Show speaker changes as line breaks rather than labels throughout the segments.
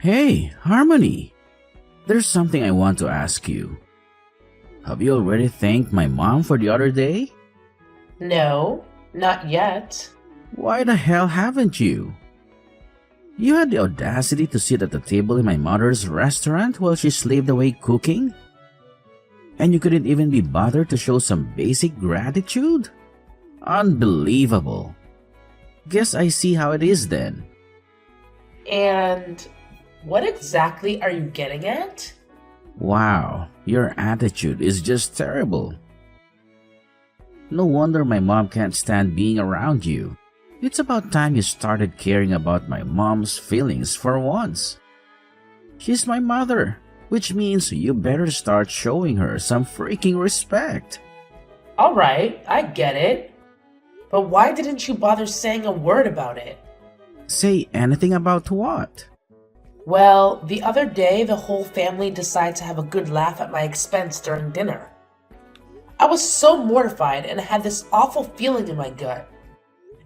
Hey, Harmony! There's something I want to ask you. Have you already thanked my mom for the other day?
No, not yet.
Why the hell haven't you? You had the audacity to sit at the table in my mother's restaurant while she slaved away cooking? And you couldn't even be bothered to show some basic gratitude? Unbelievable. Guess I see how it is then.
And what exactly are you getting at?
Wow, your attitude is just terrible. No wonder my mom can't stand being around you. It's about time you started caring about my mom's feelings for once. She's my mother, which means you better start showing her some freaking respect.
Alright, I get it. But why didn't you bother saying a word about it?
Say anything about what?
Well, the other day the whole family decided to have a good laugh at my expense during dinner. I was so mortified and had this awful feeling in my gut.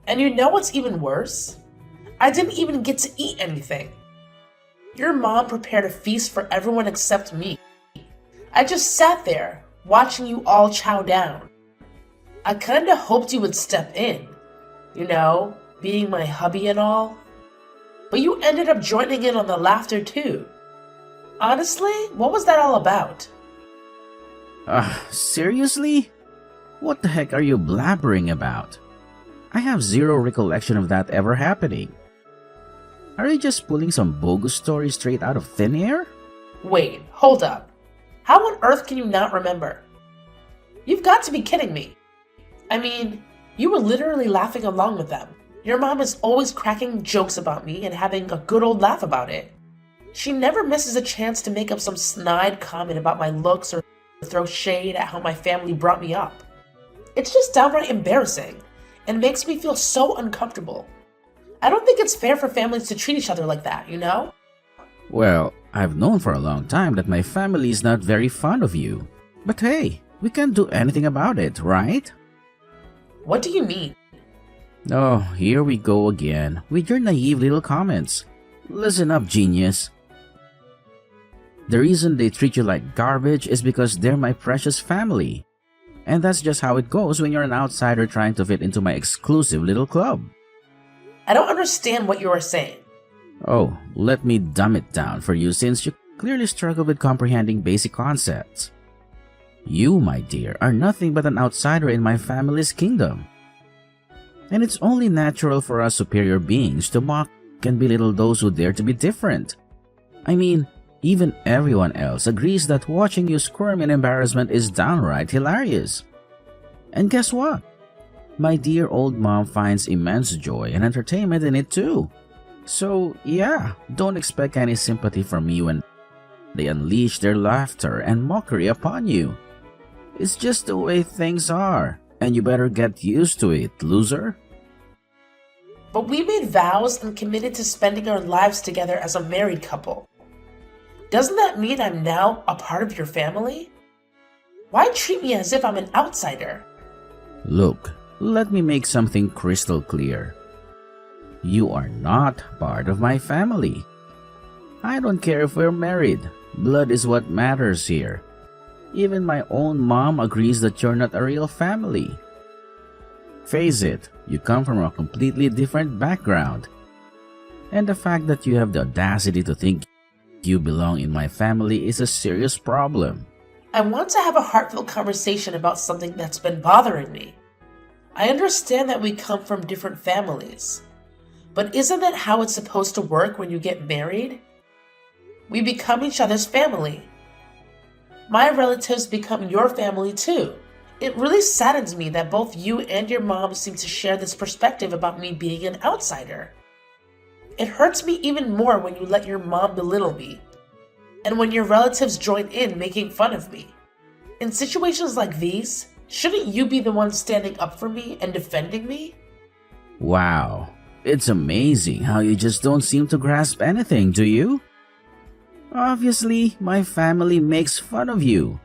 And you know what's even worse? I didn't even get to eat anything. Your mom prepared a feast for everyone except me. I just sat there, watching you all chow down. I kinda hoped you would step in. You know, being my hubby and all. But you ended up joining in on the laughter too. Honestly, what was that all about?
Seriously? What the heck are you blabbering about? I have zero recollection of that ever happening. Are you just pulling some bogus story straight out of thin air?
Wait, hold up. How on earth can you not remember? You've got to be kidding me. I mean, you were literally laughing along with them. Your mom is always cracking jokes about me and having a good old laugh about it. She never misses a chance to make up some snide comment about my looks or throw shade at how my family brought me up. It's just downright embarrassing and makes me feel so uncomfortable. I don't think it's fair for families to treat each other like that, you know?
Well, I've known for a long time that my family is not very fond of you. But hey, we can't do anything about it, right?
What do you mean?
Oh, here we go again with your naive little comments. Listen up, genius. The reason they treat you like garbage is because they're my precious family. And that's just how it goes when you're an outsider trying to fit into my exclusive little club.
I don't understand what you are saying.
Oh, let me dumb it down for you since you clearly struggle with comprehending basic concepts. You, my dear, are nothing but an outsider in my family's kingdom. And it's only natural for us superior beings to mock and belittle those who dare to be different. I mean, even everyone else agrees that watching you squirm in embarrassment is downright hilarious. And guess what? My dear old mom finds immense joy and entertainment in it too. So yeah, don't expect any sympathy from you when they unleash their laughter and mockery upon you. It's just the way things are, and you better get used to it, loser.
But we made vows and committed to spending our lives together as a married couple. Doesn't that mean I'm now a part of your family? Why treat me as if I'm an outsider?
Look, let me make something crystal clear. You are not part of my family. I don't care if we're married. Blood is what matters here. Even my own mom agrees that you're not a real family. Face it, you come from a completely different background. And the fact that you have the audacity to think you belong in my family is a serious problem.
I want to have a heartfelt conversation about something that's been bothering me. I understand that we come from different families. But isn't that how it's supposed to work when you get married? We become each other's family. My relatives become your family too. It really saddens me that both you and your mom seem to share this perspective about me being an outsider. It hurts me even more when you let your mom belittle me, and when your relatives join in making fun of me. In situations like these, shouldn't you be the one standing up for me and defending me?
Wow, it's amazing how you just don't seem to grasp anything, do you? Obviously, my family makes fun of you.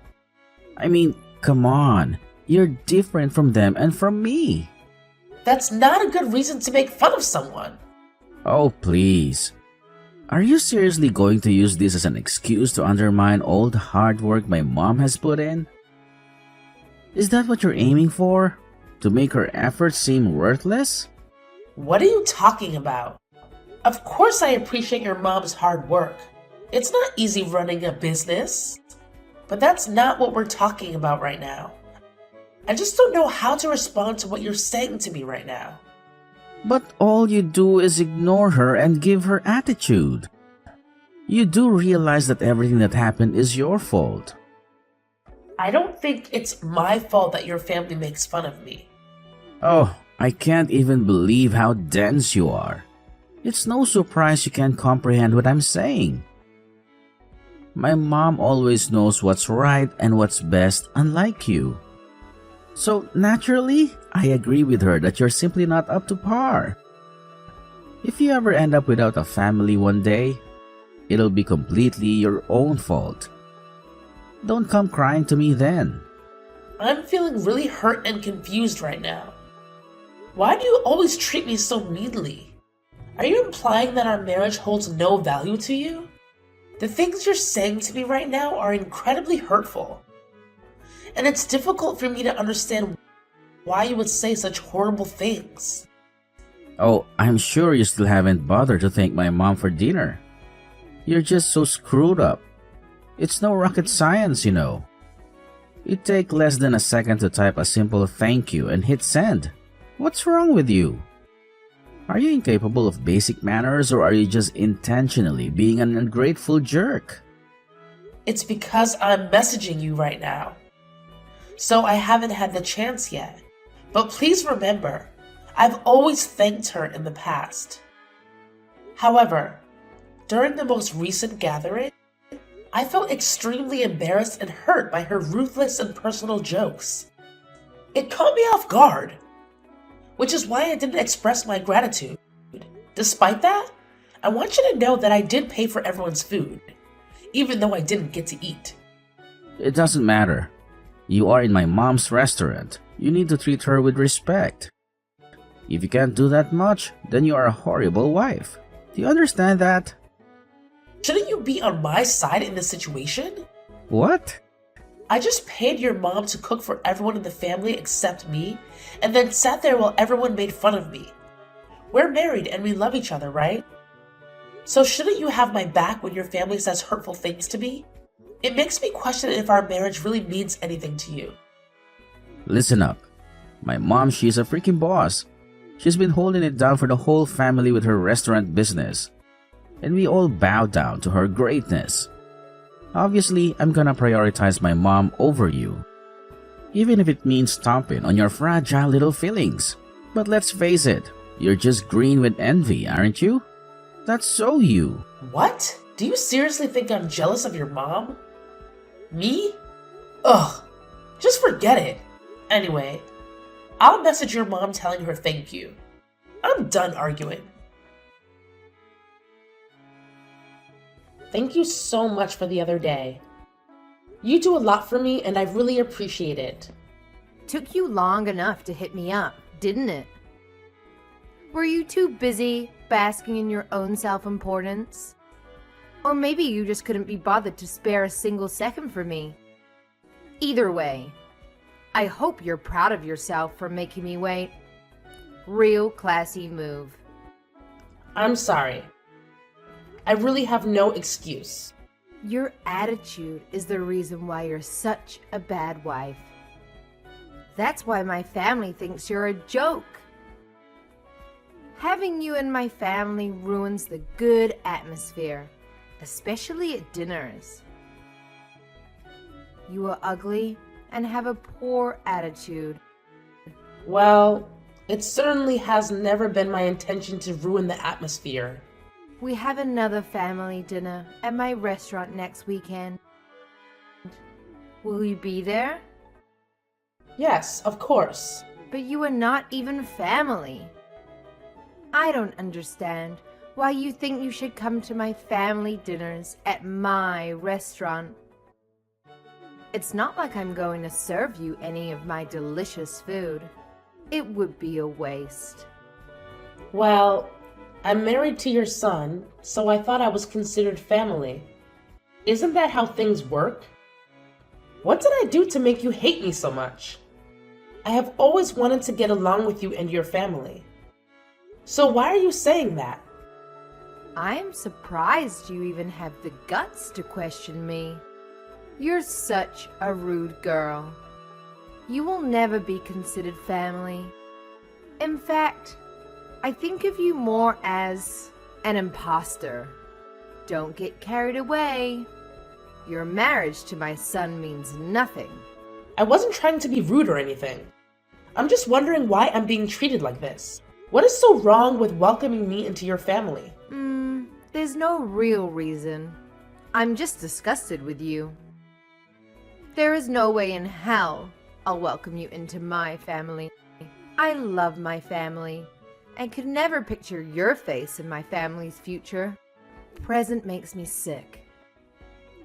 I mean, come on, you're different from them and from me.
That's not a good reason to make fun of someone.
Oh, please. Are you seriously going to use this as an excuse to undermine all the hard work my mom has put in? Is that what you're aiming for? To make her efforts seem worthless?
What are you talking about? Of course I appreciate your mom's hard work. It's not easy running a business. But that's not what we're talking about right now. I just don't know how to respond to what you're saying to me right now.
But all you do is ignore her and give her attitude. You do realize that everything that happened is your fault.
I don't think it's my fault that your family makes fun of me.
Oh, I can't even believe how dense you are. It's no surprise you can't comprehend what I'm saying. My mom always knows what's right and what's best, unlike you. So naturally, I agree with her that you're simply not up to par. If you ever end up without a family one day, it'll be completely your own fault. Don't come crying to me then.
I'm feeling really hurt and confused right now. Why do you always treat me so meanly? Are you implying that our marriage holds no value to you? The things you're saying to me right now are incredibly hurtful. And it's difficult for me to understand why you would say such horrible things.
Oh, I'm sure you still haven't bothered to thank my mom for dinner. You're just so screwed up. It's no rocket science, you know. It'd take less than a second to type a simple thank you and hit send. What's wrong with you? Are you incapable of basic manners, or are you just intentionally being an ungrateful jerk?
It's because I'm messaging you right now. So I haven't had the chance yet. But please remember, I've always thanked her in the past. However, during the most recent gathering, I felt extremely embarrassed and hurt by her ruthless and personal jokes. It caught me off guard, which is why I didn't express my gratitude. Despite that, I want you to know that I did pay for everyone's food, even though I didn't get to eat.
It doesn't matter. You are in my mom's restaurant. You need to treat her with respect. If you can't do that much, then you are a horrible wife. Do you understand that?
Shouldn't you be on my side in this situation?
What?
I just paid your mom to cook for everyone in the family except me, and then sat there while everyone made fun of me. We're married and we love each other, right? So shouldn't you have my back when your family says hurtful things to me? It makes me question if our marriage really means anything to you.
Listen up. My mom, she's a freaking boss. She's been holding it down for the whole family with her restaurant business. And we all bow down to her greatness. Obviously, I'm gonna prioritize my mom over you. Even if it means stomping on your fragile little feelings. But let's face it, you're just green with envy, aren't you? That's so you.
What? Do you seriously think I'm jealous of your mom? Me? Ugh, just forget it. Anyway, I'll message your mom telling her thank you. I'm done arguing. Thank you so much for the other day. You do a lot for me and I really appreciate it.
Took you long enough to hit me up, didn't it? Were you too busy basking in your own self-importance? Or maybe you just couldn't be bothered to spare a single second for me. Either way, I hope you're proud of yourself for making me wait. Real classy move.
I'm sorry. I really have no excuse.
Your attitude is the reason why you're such a bad wife. That's why my family thinks you're a joke. Having you in my family ruins the good atmosphere, especially at dinners. You are ugly and have a poor attitude.
Well, it certainly has never been my intention to ruin the atmosphere.
We have another family dinner at my restaurant next weekend. Will you be there?
Yes, of course.
But you are not even family. I don't understand why you think you should come to my family dinners at my restaurant. It's not like I'm going to serve you any of my delicious food. It would be a waste.
Well, I'm married to your son, so I thought I was considered family. Isn't that how things work? What did I do to make you hate me so much? I have always wanted to get along with you and your family. So why are you saying that?
I am surprised you even have the guts to question me. You're such a rude girl. You will never be considered family. In fact, I think of you more as an imposter. Don't get carried away. Your marriage to my son means nothing.
I wasn't trying to be rude or anything. I'm just wondering why I'm being treated like this. What is so wrong with welcoming me into your family?
There's no real reason. I'm just disgusted with you. There is no way in hell I'll welcome you into my family. I love my family and could never picture your face in my family's future. Present makes me sick.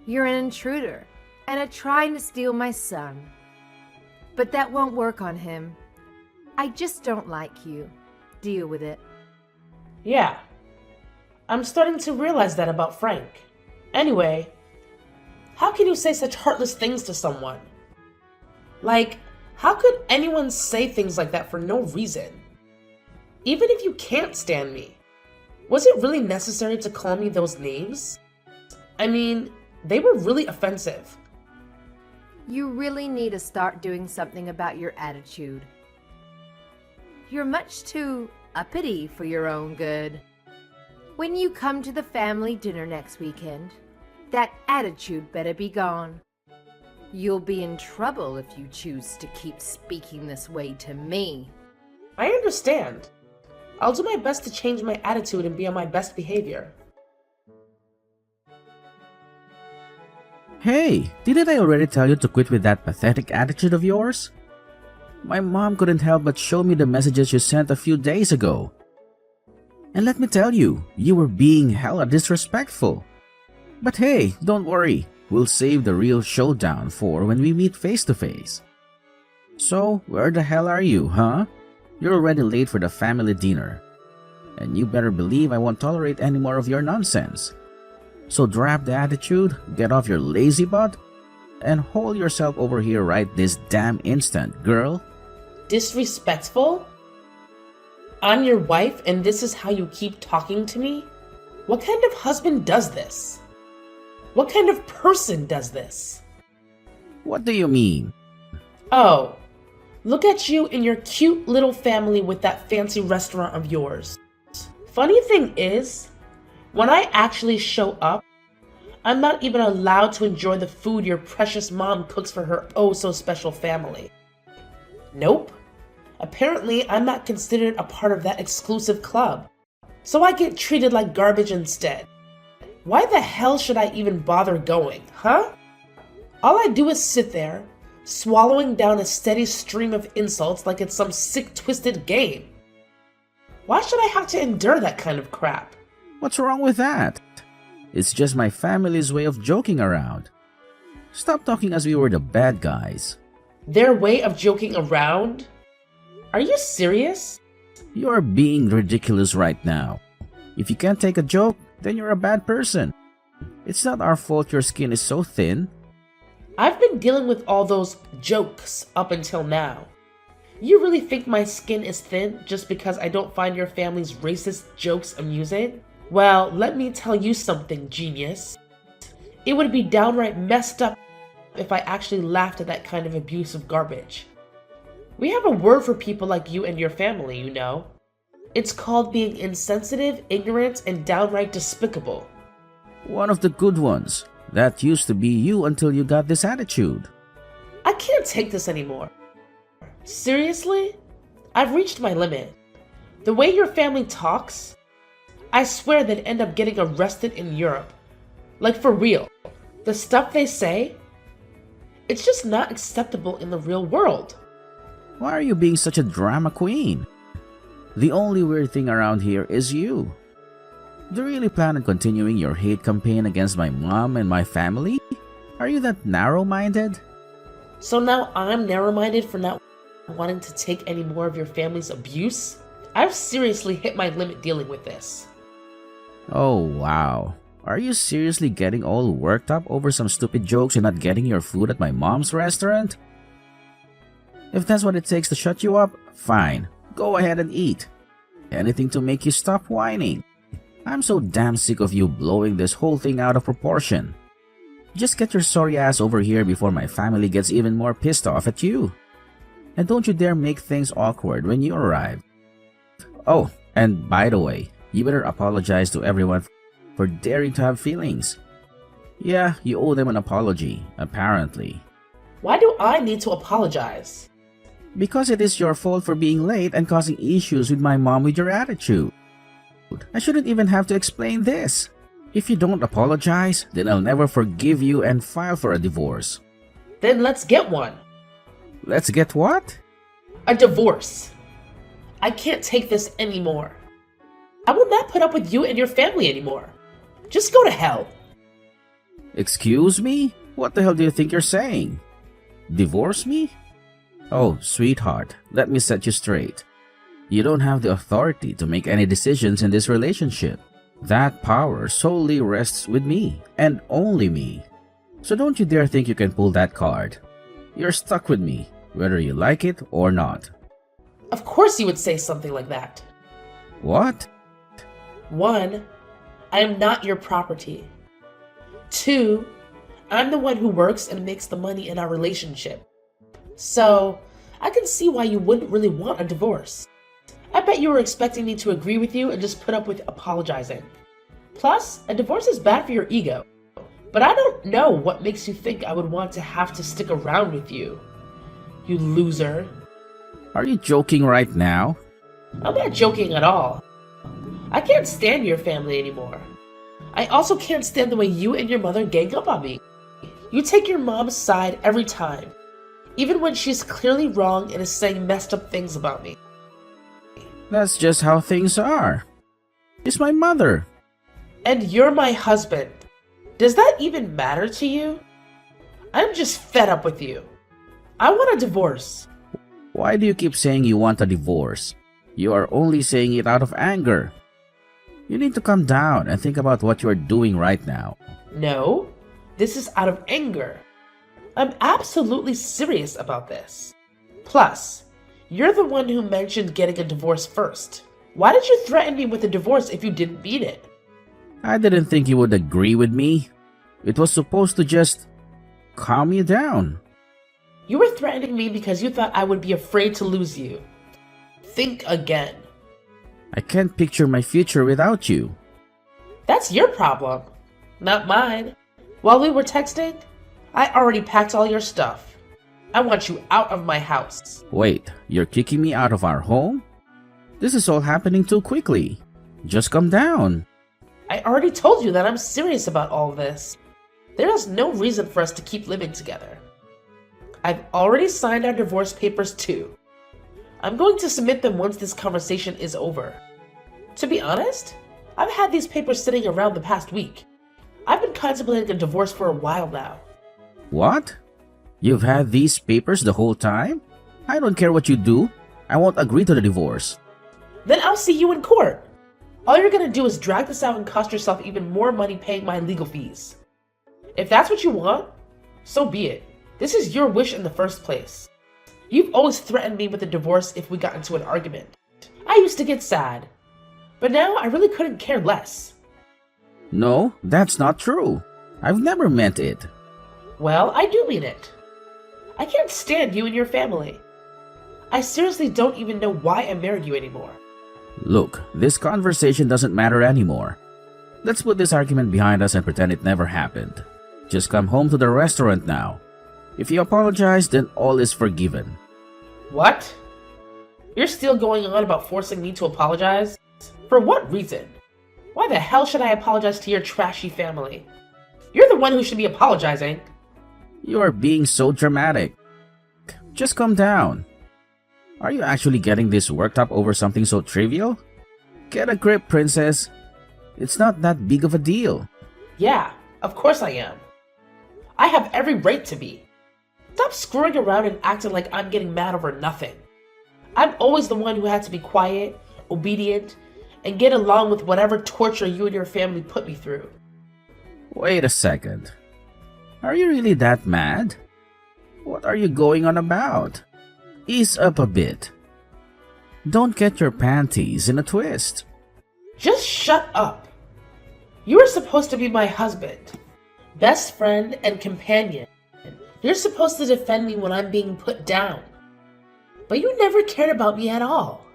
You're an intruder and are trying to steal my son. But that won't work on him. I just don't like you. Deal with it.
Yeah, I'm starting to realize that about Frank. Anyway, how can you say such heartless things to someone? Like, how could anyone say things like that for no reason? Even if you can't stand me, was it really necessary to call me those names? I mean, they were really offensive.
You really need to start doing something about your attitude. You're much too uppity for your own good. When you come to the family dinner next weekend, that attitude better be gone. You'll be in trouble if you choose to keep speaking this way to me.
I understand. I'll do my best to change my attitude and be on my best behavior.
Hey, didn't I already tell you to quit with that pathetic attitude of yours? My mom couldn't help but show me the messages you sent a few days ago. And let me tell you, you were being hella disrespectful. But hey, don't worry, we'll save the real showdown for when we meet face to face. So, where the hell are you, huh? You're already late for the family dinner. And you better believe I won't tolerate any more of your nonsense. So drop the attitude, get off your lazy butt, and hold yourself over here right this damn instant, girl.
Disrespectful? I'm your wife and this is how you keep talking to me? What kind of husband does this? What kind of person does this?
What do you mean?
Oh, look at you and your cute little family with that fancy restaurant of yours. Funny thing is, when I actually show up, I'm not even allowed to enjoy the food your precious mom cooks for her oh-so-special family. Nope. Apparently, I'm not considered a part of that exclusive club, so I get treated like garbage instead. Why the hell should I even bother going, huh? All I do is sit there, swallowing down a steady stream of insults like it's some sick, twisted game. Why should I have to endure that kind of crap?
What's wrong with that? It's just my family's way of joking around. Stop talking as we were the bad guys.
Their way of joking around? Are you serious?
You're being ridiculous right now. If you can't take a joke, then you're a bad person. It's not our fault your skin is so thin.
I've been dealing with all those jokes up until now. You really think my skin is thin just because I don't find your family's racist jokes amusing? Well, let me tell you something, genius. It would be downright messed up if I actually laughed at that kind of abusive garbage. We have a word for people like you and your family, you know. It's called being insensitive, ignorant, and downright despicable.
One of the good ones. That used to be you until you got this attitude.
I can't take this anymore. Seriously? I've reached my limit. The way your family talks, I swear they'd end up getting arrested in Europe. Like for real. The stuff they say, it's just not acceptable in the real world.
Why are you being such a drama queen? The only weird thing around here is you. Do you really plan on continuing your hate campaign against my mom and my family? Are you that narrow-minded?
So now I'm narrow-minded for not wanting to take any more of your family's abuse? I've seriously hit my limit dealing with this.
Oh, wow. Are you seriously getting all worked up over some stupid jokes and not getting your food at my mom's restaurant? If that's what it takes to shut you up, fine. Go ahead and eat. Anything to make you stop whining. I'm so damn sick of you blowing this whole thing out of proportion. Just get your sorry ass over here before my family gets even more pissed off at you. And don't you dare make things awkward when you arrive. Oh, and by the way, you better apologize to everyone for daring to have feelings. Yeah, you owe them an apology, apparently.
Why do I need to apologize?
Because it is your fault for being late and causing issues with my mom with your attitude. I shouldn't even have to explain this. If you don't apologize, then I'll never forgive you and file for a divorce.
Then let's get one.
Let's get what?
A divorce. I can't take this anymore. I will not put up with you and your family anymore. Just go to hell.
Excuse me? What the hell do you think you're saying? Divorce me? Oh, sweetheart, let me set you straight. You don't have the authority to make any decisions in this relationship. That power solely rests with me, and only me. So don't you dare think you can pull that card. You're stuck with me, whether you like it or not.
Of course you would say something like that.
What?
1, I am not your property. 2, I'm the one who works and makes the money in our relationship. So, I can see why you wouldn't really want a divorce. I bet you were expecting me to agree with you and just put up with apologizing. Plus, a divorce is bad for your ego. But I don't know what makes you think I would want to have to stick around with you. You loser.
Are you joking right now?
I'm not joking at all. I can't stand your family anymore. I also can't stand the way you and your mother gang up on me. You take your mom's side every time, even when she's clearly wrong and is saying messed up things about me.
That's just how things are. She's my mother.
And you're my husband. Does that even matter to you? I'm just fed up with you. I want a divorce.
Why do you keep saying you want a divorce? You are only saying it out of anger. You need to calm down and think about what you are doing right now.
No, this is out of anger. I'm absolutely serious about this. Plus, you're the one who mentioned getting a divorce first. Why did you threaten me with a divorce if you didn't mean it?
I didn't think you would agree with me. It was supposed to just calm you down.
You were threatening me because you thought I would be afraid to lose you. Think again.
I can't picture my future without you.
That's your problem, not mine. While we were texting, I already packed all your stuff. I want you out of my house.
Wait, you're kicking me out of our home? This is all happening too quickly. Just calm down.
I already told you that I'm serious about all this. There is no reason for us to keep living together. I've already signed our divorce papers too. I'm going to submit them once this conversation is over. To be honest, I've had these papers sitting around the past week. I've been contemplating a divorce for a while now.
What? You've had these papers the whole time? I don't care what you do. I won't agree to the divorce.
Then I'll see you in court. All you're gonna do is drag this out and cost yourself even more money paying my legal fees. If that's what you want, so be it. This is your wish in the first place. You've always threatened me with a divorce if we got into an argument. I used to get sad, but now I really couldn't care less.
No, that's not true. I've never meant it.
Well, I do mean it. I can't stand you and your family. I seriously don't even know why I married you anymore.
Look, this conversation doesn't matter anymore. Let's put this argument behind us and pretend it never happened. Just come home to the restaurant now. If you apologize, then all is forgiven.
What? You're still going on about forcing me to apologize? For what reason? Why the hell should I apologize to your trashy family? You're the one who should be apologizing.
You are being so dramatic. Just calm down. Are you actually getting this worked up over something so trivial? Get a grip, princess. It's not that big of a deal.
Yeah, of course I am. I have every right to be. Stop screwing around and acting like I'm getting mad over nothing. I'm always the one who had to be quiet, obedient, and get along with whatever torture you and your family put me through.
Wait a second. Are you really that mad? What are you going on about? Ease up a bit. Don't get your panties in a twist.
Just shut up. You were supposed to be my husband, best friend, and companion. You're supposed to defend me when I'm being put down. But you never cared about me at all.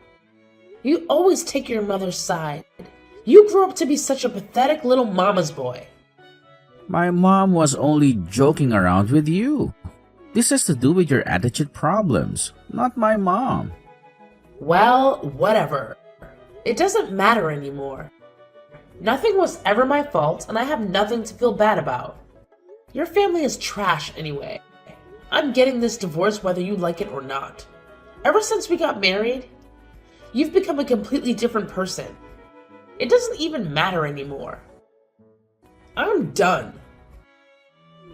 You always take your mother's side. You grew up to be such a pathetic little mama's boy.
My mom was only joking around with you. This has to do with your attitude problems, not my mom.
Well, whatever. It doesn't matter anymore. Nothing was ever my fault, and I have nothing to feel bad about. Your family is trash anyway. I'm getting this divorce whether you like it or not. Ever since we got married, you've become a completely different person. It doesn't even matter anymore. I'm done.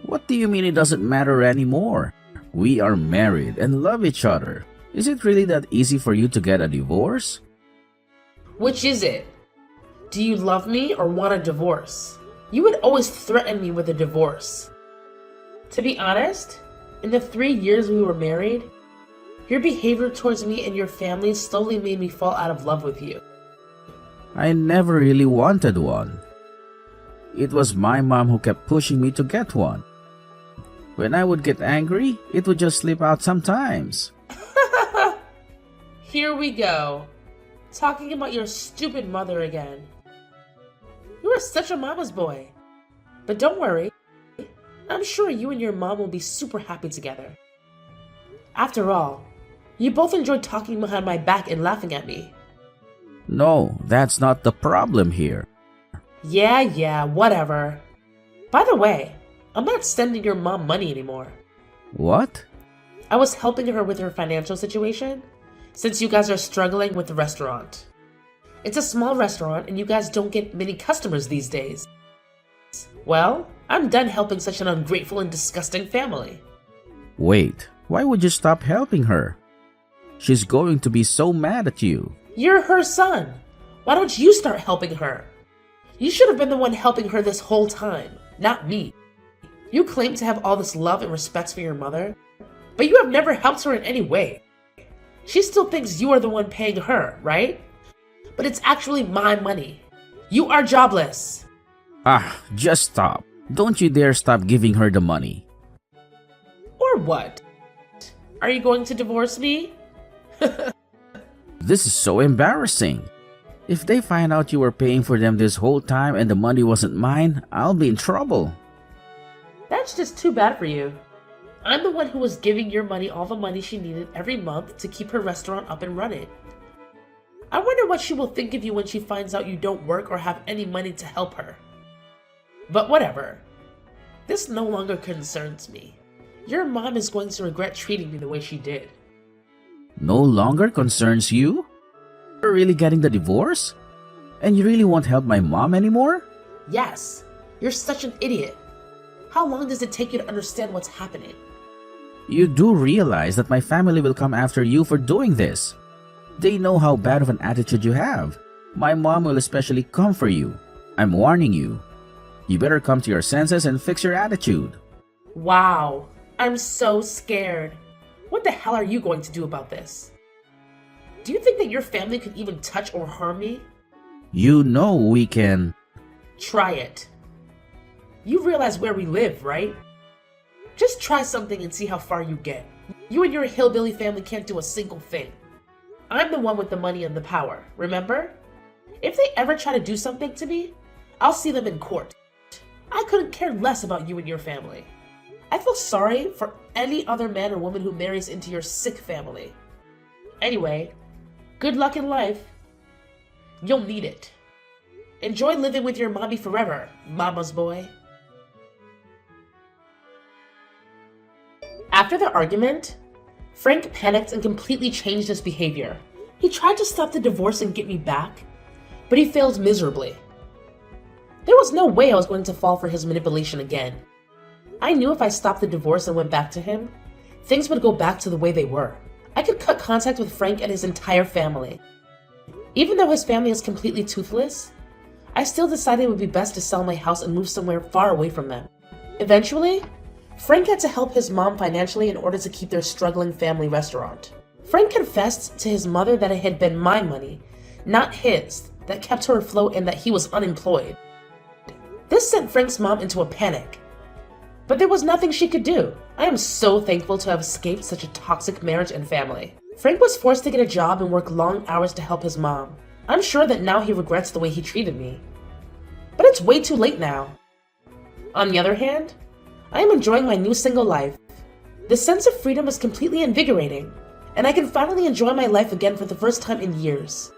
What do you mean it doesn't matter anymore? We are married and love each other. Is it really that easy for you to get a divorce?
Which is it? Do you love me or want a divorce? You would always threaten me with a divorce. To be honest, in the 3 years we were married, your behavior towards me and your family slowly made me fall out of love with you.
I never really wanted one. It was my mom who kept pushing me to get one. When I would get angry, it would just slip out sometimes.
Here we go. Talking about your stupid mother again. You are such a mama's boy. But don't worry. I'm sure you and your mom will be super happy together. After all, you both enjoy talking behind my back and laughing at me.
No, that's not the problem here.
Yeah, whatever. By the way, I'm not sending your mom money anymore.
What?
I was helping her with her financial situation, since you guys are struggling with the restaurant. It's a small restaurant and you guys don't get many customers these days. Well, I'm done helping such an ungrateful and disgusting family.
Wait, why would you stop helping her? She's going to be so mad at you.
You're her son. Why don't you start helping her? You should have been the one helping her this whole time, not me. You claim to have all this love and respect for your mother, but you have never helped her in any way. She still thinks you are the one paying her, right? But it's actually my money. You are jobless.
Just stop. Don't you dare stop giving her the money.
Or what? Are you going to divorce me?
This is so embarrassing. If they find out you were paying for them this whole time and the money wasn't mine, I'll be in trouble.
That's just too bad for you. I'm the one who was giving your money all the money she needed every month to keep her restaurant up and running. I wonder what she will think of you when she finds out you don't work or have any money to help her. But whatever. This no longer concerns me. Your mom is going to regret treating me the way she did.
No longer concerns you? You're really getting the divorce? And you really won't help my mom anymore?
Yes, you're such an idiot. How long does it take you to understand what's happening?
You do realize that my family will come after you for doing this. They know how bad of an attitude you have. My mom will especially come for you. I'm warning you. You better come to your senses and fix your attitude.
Wow, I'm so scared. What the hell are you going to do about this? Do you think that your family could even touch or harm me?
You know we can...
Try it. You realize where we live, right? Just try something and see how far you get. You and your hillbilly family can't do a single thing. I'm the one with the money and the power, remember? If they ever try to do something to me, I'll see them in court. I couldn't care less about you and your family. I feel sorry for any other man or woman who marries into your sick family. Anyway, good luck in life. You'll need it. Enjoy living with your mommy forever, mama's boy. After the argument, Frank panicked and completely changed his behavior. He tried to stop the divorce and get me back, but he failed miserably. There was no way I was going to fall for his manipulation again. I knew if I stopped the divorce and went back to him, things would go back to the way they were. I could cut contact with Frank and his entire family. Even though his family is completely toothless, I still decided it would be best to sell my house and move somewhere far away from them. Eventually, Frank had to help his mom financially in order to keep their struggling family restaurant. Frank confessed to his mother that it had been my money, not his, that kept her afloat and that he was unemployed. This sent Frank's mom into a panic. But there was nothing she could do. I am so thankful to have escaped such a toxic marriage and family. Frank was forced to get a job and work long hours to help his mom. I'm sure that now he regrets the way he treated me. But it's way too late now. On the other hand, I am enjoying my new single life. The sense of freedom is completely invigorating, and I can finally enjoy my life again for the first time in years.